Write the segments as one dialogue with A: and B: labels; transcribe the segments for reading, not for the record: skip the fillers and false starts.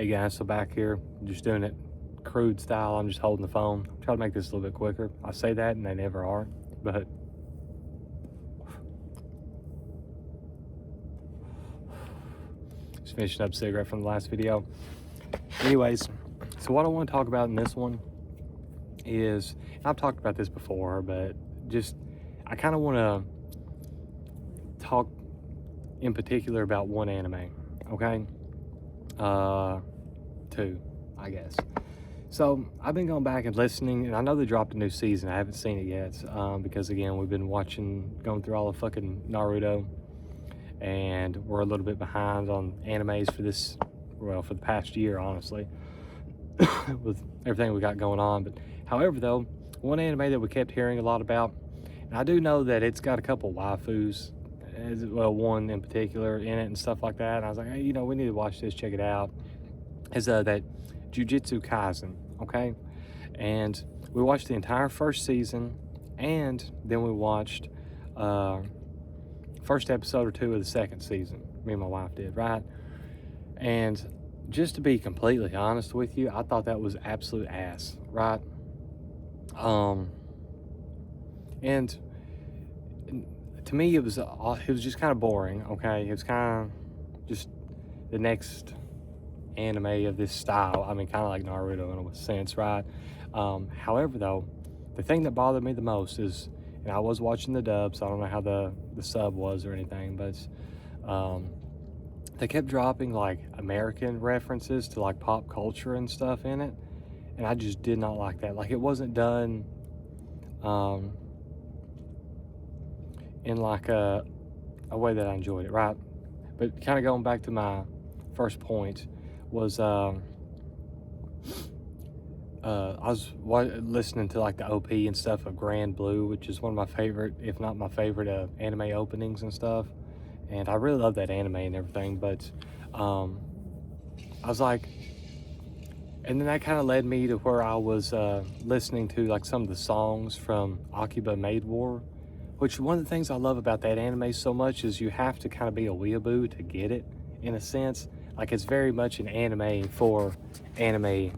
A: Hey guys, so back here, just doing it crude style. I'm just holding the phone. Try to make this a little bit quicker. I say that and they never are, but just finishing up a cigarette from the last video. Anyways, so what I want to talk about in this one is, and I've talked about this before, but just I kind of want to talk in particular about one anime, okay? Two, I guess. So I've been going back and listening, and I know they dropped a new season. I haven't seen it yet because again, we've been going through all the fucking Naruto, and we're a little bit behind on animes for this, well, for the past year, honestly, with everything we got going on. But however, though, one anime that we kept hearing a lot about, and I do know that it's got a couple waifus, as well, one in particular in it and stuff like that. And I was like, hey, you know, we need to watch this, check it out. Is that Jujutsu Kaisen, okay? And we watched the entire first season, and then we watched first episode or two of the second season. Me and my wife did, right? And just to be completely honest with you, I thought that was absolute ass, right? And to me, it was just kind of boring, okay? It was kind of just the next anime of this style. I mean, kind of like Naruto in a sense, right? However, though, the thing that bothered me the most is, and I was watching the dub, so I don't know how the sub was or anything, but they kept dropping like American references to like pop culture and stuff in it, and I just did not like that. Like, it wasn't done in like a way that I enjoyed it, right? But kind of going back to my first point was I was listening to like the OP and stuff of Grand Blue, which is one of my favorite, if not my favorite, anime openings and stuff. And I really love that anime and everything, but I was like, and then that kind of led me to where I was listening to like some of the songs from Akiba Maid War, which one of the things I love about that anime so much is you have to kind of be a weeaboo to get it, in a sense. Like, it's very much an anime for anime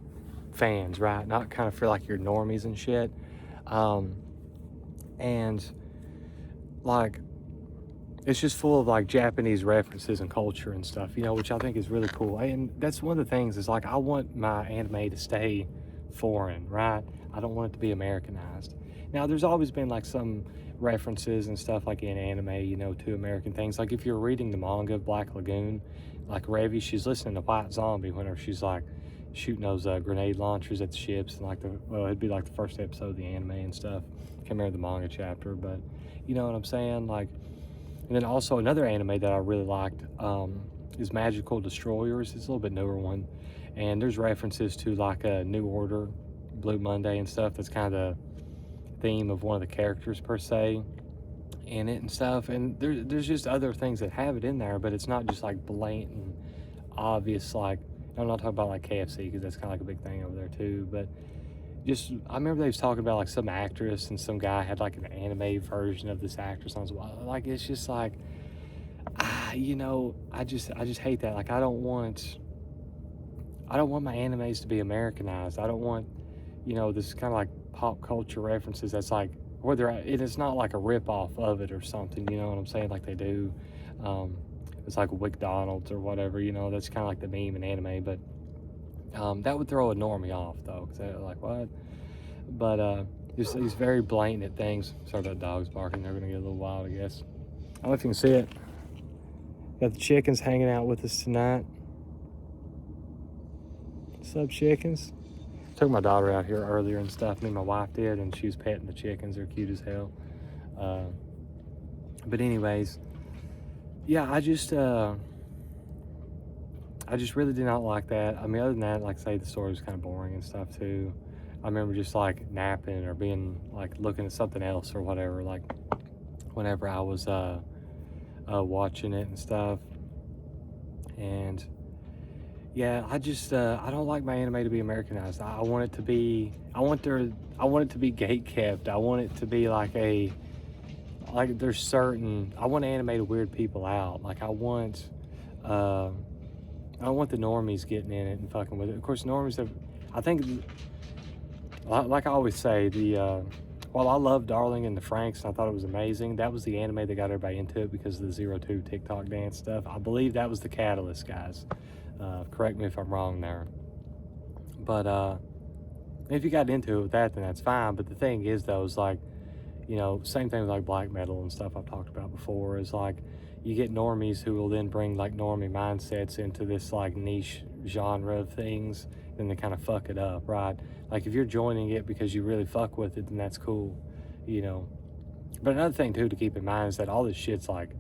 A: fans, right? Not kind of for like your normies and shit. And like, it's just full of like Japanese references and culture and stuff, you know, which I think is really cool. And that's one of the things is like, I want my anime to stay foreign, right? I don't want it to be Americanized. Now, there's always been like some references and stuff like in anime, you know, to American things. Like, if you're reading the manga of Black Lagoon, like Revy, she's listening to White Zombie whenever she's like shooting those grenade launchers at the ships, and like it'd be like the first episode of the anime and stuff. Can't remember the manga chapter, but you know what I'm saying? Like, and then also another anime that I really liked is Magical Destroyers. It's a little bit newer one, and there's references to like a New Order, Blue Monday and stuff. That's kind of the theme of one of the characters per se in it and stuff. And there's just other things that have it in there, but it's not just like blatant obvious. Like, I'm not talking about like KFC, because that's kind of like a big thing over there too, but just, I remember they was talking about like some actress, and some guy had like an anime version of this actress. And I was like, it's just like, you know, I just hate that. Like, I don't want my animes to be Americanized. I don't want, you know, this kind of like pop culture references that's like, whether it's not like a rip off of it or something, you know what I'm saying? Like they do, it's like McDonald's or whatever, you know, that's kind of like the meme in anime. But that would throw a normie off though, because they're like, what? But just these very blatant things. Sorry about dogs barking, they're gonna get a little wild, I guess. I don't know if you can see it. Got the chickens hanging out with us tonight. What's up, chickens? Took my daughter out here earlier and stuff. Me and my wife did, and she was petting the chickens. They're cute as hell. But anyways, yeah, I just really did not like that. I mean, other than that, like I say, the story was kind of boring and stuff too. I remember just like napping or being like looking at something else or whatever, like whenever I was watching it and stuff. And yeah, I just I don't like my anime to be Americanized. I want it to be, I want it to be gate kept. I want it to be like there's certain, I want anime to weird people out. Like, I want I don't want the normies getting in it and fucking with it. Of course, normies have, I think, like I always say, while I love Darling and the Franxx, and I thought it was amazing, that was the anime that got everybody into it because of the 02 TikTok dance stuff. I believe that was the catalyst, guys. Correct me if I'm wrong there. But if you got into it with that, then that's fine. But the thing is, though, is like, you know, same thing with like black metal and stuff I've talked about before, is like you get normies who will then bring like normie mindsets into this like niche genre of things, then they kind of fuck it up, right? Like if you're joining it because you really fuck with it, then that's cool, you know. But another thing too to keep in mind is that all this shit's like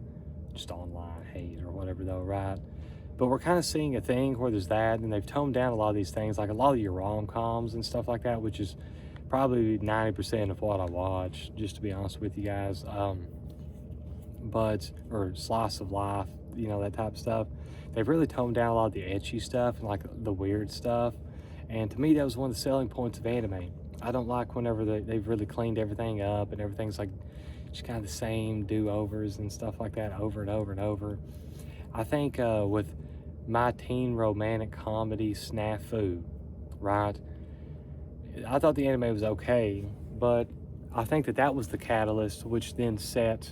A: just online hate or whatever though, right? But we're kind of seeing a thing where there's that, and they've toned down a lot of these things, like a lot of your rom-coms and stuff like that, which is probably 90% of what I watch, just to be honest with you guys. Or slice of life, you know, that type of stuff. They've really toned down a lot of the ecchi stuff and like the weird stuff. And to me, that was one of the selling points of anime. I don't like whenever they've really cleaned everything up and everything's like just kind of the same do-overs and stuff like that over and over and over. I think with my teen romantic comedy Snafu, right? I thought the anime was okay, but I think that was the catalyst, which then set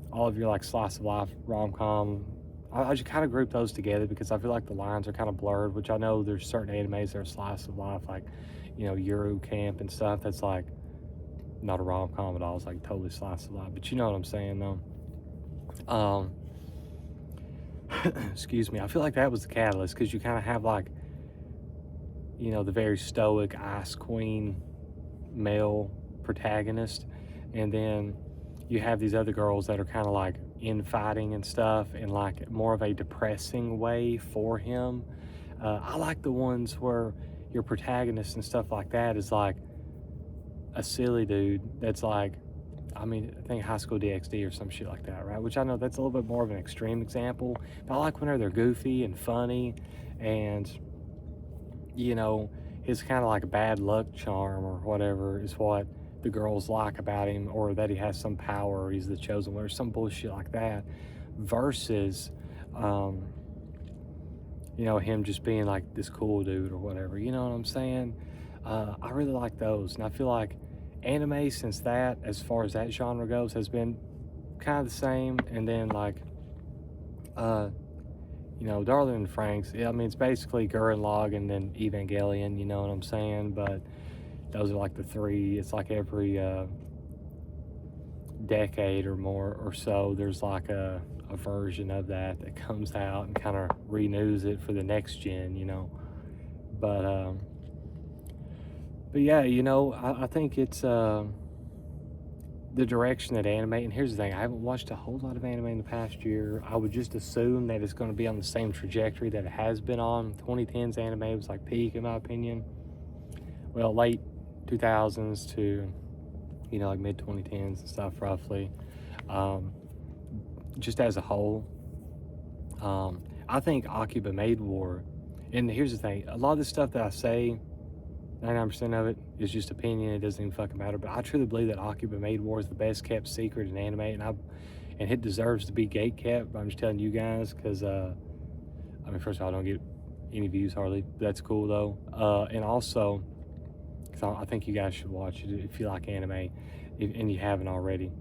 A: all of your like slice of life rom-com. I just kind of group those together because I feel like the lines are kind of blurred, which I know there's certain animes that are slice of life, like, you know, Euro Camp and stuff. That's like not a rom-com at all. It's like totally slice of life, but you know what I'm saying though. Excuse me. I feel like that was the catalyst because you kind of have like, you know, the very stoic ice queen male protagonist, and then you have these other girls that are kind of like infighting and stuff in like more of a depressing way for him. I like the ones where your protagonist and stuff like that is like a silly dude that's like, I mean, I think High School DxD or some shit like that, right? Which I know that's a little bit more of an extreme example, but I like whenever they're goofy and funny, and, you know, his kind of like a bad luck charm or whatever is what the girls like about him, or that he has some power, or he's the chosen one, or some bullshit like that, versus, you know, him just being like this cool dude or whatever, you know what I'm saying? I really like those, and I feel like anime since that, as far as that genre goes, has been kind of the same. And then like you know, Darling and Franxx, yeah, I mean, it's basically Gurren Log and then Evangelion, you know what I'm saying? But those are like the three. It's like every decade or more or so, there's like a version of that comes out and kind of renews it for the next gen, you know. But yeah, you know, I think it's the direction that anime, and here's the thing, I haven't watched a whole lot of anime in the past year. I would just assume that it's going to be on the same trajectory that it has been on. 2010s anime was like peak, in my opinion. Well, late 2000s to, you know, like mid 2010s and stuff, roughly. Just as a whole, I think Akiba Made War, and here's the thing, a lot of the stuff that I say, 99% of it is just opinion. It doesn't even fucking matter. But I truly believe that Akiba Made War is the best kept secret in anime, and it deserves to be gatekept. I'm just telling you guys because, I mean, first of all, I don't get any views hardly. But that's cool though. And also, because I think you guys should watch it if you like anime, and you haven't already.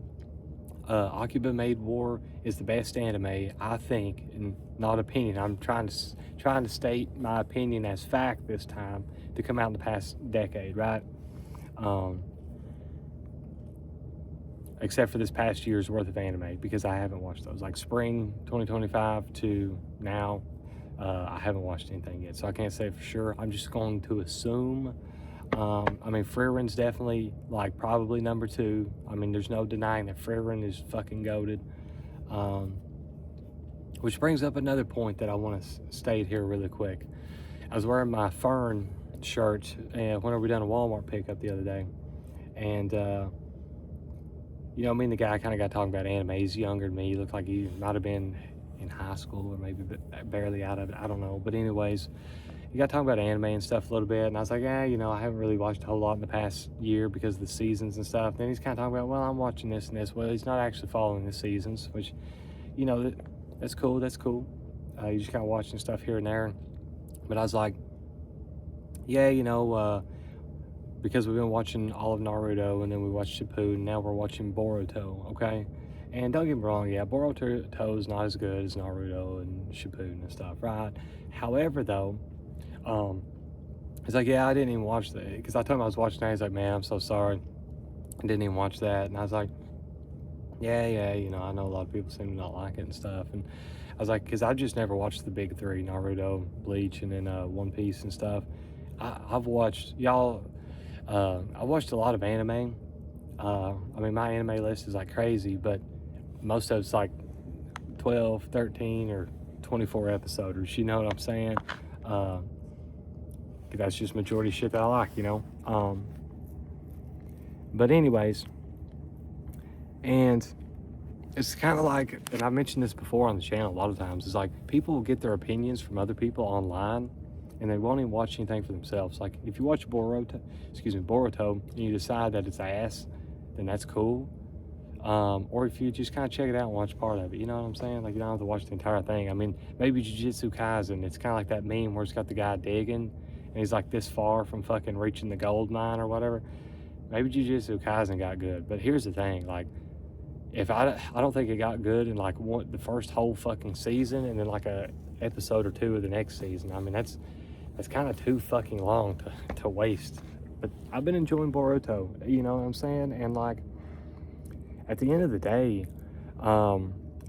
A: Akiba Made War is the best anime, I think, and not opinion. I'm trying to state my opinion as fact this time, to come out in the past decade, right? Except for this past year's worth of anime, because I haven't watched those. Like spring 2025 to now, I haven't watched anything yet, so I can't say for sure. I'm just going to assume. I mean, Frierin's definitely, like, probably number 2. I mean, there's no denying that Frieren is fucking goated. Which brings up another point that I want to state here really quick. I was wearing my Fern shirt whenever we done a Walmart pickup the other day, and you know, me and the guy kind of got talking about anime. He's younger than me. He looked like he might have been in high school or maybe barely out of it. I don't know. But anyways, he got talking about anime and stuff a little bit, and I was like, yeah, you know, I haven't really watched a whole lot in the past year because of the seasons and stuff. Then he's kind of talking about, well, I'm watching this and this. Well, he's not actually following the seasons, which, you know, that's cool. That's cool. You're just kind of watching stuff here and there. But I was like, yeah, you know, because we've been watching all of Naruto, and then we watched Shippuden, now we're watching Boruto, okay? And don't get me wrong, yeah, Boruto is not as good as Naruto and Shippuden and stuff, right? However, though, he's like, yeah, I didn't even watch that, because I told him I was watching that. He's like, man, I'm so sorry, I didn't even watch that. And I was like, yeah, you know, I know a lot of people seem to not like it and stuff. And I was like, because I just never watched the big three, Naruto, Bleach, and then One Piece and stuff. I've watched, y'all, I watched a lot of anime. I mean, my anime list is like crazy, but most of it's like 12, 13, or 24 episoders, you know what I'm saying? That's just majority shit that I like, you know? But anyways, and it's kind of like, and I mentioned this before on the channel a lot of times, it's like people will get their opinions from other people online, and they won't even watch anything for themselves. Like if you watch Boruto, and you decide that it's ass, then that's cool. Or if you just kind of check it out and watch part of it, you know what I'm saying? Like you don't have to watch the entire thing. I mean, maybe Jujutsu Kaisen, it's kind of like that meme where it's got the guy digging, and he's like this far from fucking reaching the gold mine or whatever. Maybe Jujutsu Kaisen got good, but here's the thing, like, if I don't think it got good in like the first whole fucking season, and then like a episode or two of the next season. I mean, that's kind of too fucking long to waste. But I've been enjoying Boruto, you know what I'm saying? And like, at the end of the day,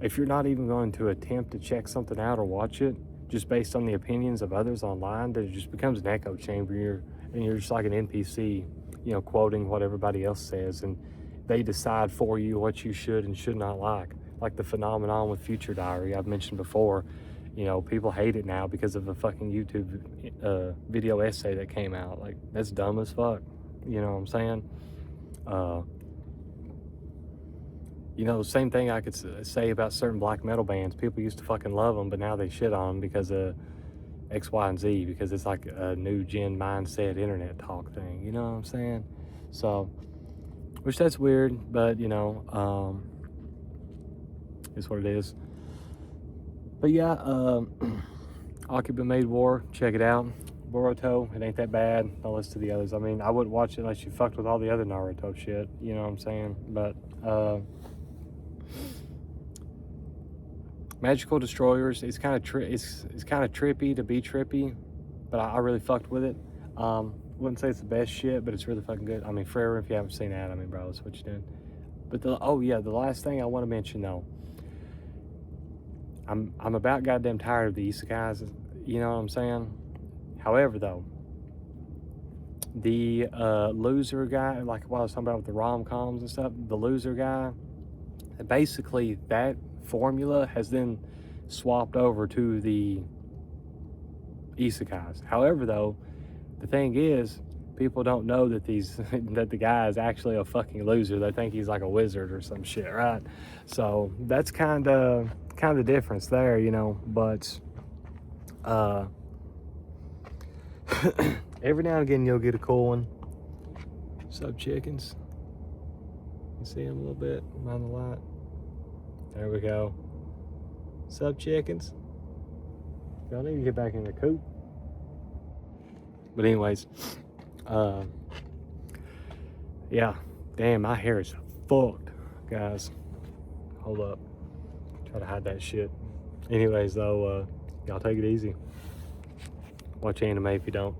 A: if you're not even going to attempt to check something out or watch it just based on the opinions of others online, then it just becomes an echo chamber. And you're just like an NPC, you know, quoting what everybody else says, and they decide for you what you should and should not like the phenomenon with Future Diary I've mentioned before. You know, people hate it now because of a fucking YouTube video essay that came out. Like, that's dumb as fuck, you know what I'm saying? You know, same thing I could say about certain black metal bands. People used to fucking love them, but now they shit on them because of X, Y, and Z, because it's like a new gen mindset internet talk thing, you know what I'm saying? So, which that's weird, but you know, it's what it is. But yeah, Occupant Made War, check it out. Boruto, it ain't that bad. Don't listen to the others. I mean, I wouldn't watch it unless you fucked with all the other Naruto shit, you know what I'm saying? But Magical Destroyers, it's kind of it's kind of trippy to be trippy, but I really fucked with it. Wouldn't say it's the best shit, but it's really fucking good. I mean, forever, if you haven't seen that, I mean, bro, that's what you're doing. But the last thing I want to mention though, I'm about goddamn tired of the isekais, you know what I'm saying? However though, the loser guy, like what I was talking about with the rom-coms and stuff, the loser guy, basically that formula has then swapped over to the isekais. However though, the thing is, people don't know that that the guy is actually a fucking loser. They think he's like a wizard or some shit, right? So that's kind of the difference there, you know. But every now and again you'll get a cool one. Sub chickens. You see them a little bit behind the light. There we go. Sub chickens. Y'all need to get back in the coop. But anyways, yeah, damn, my hair is fucked, guys. Hold up, try to hide that shit. Anyways though, y'all take it easy. Watch anime if you don't.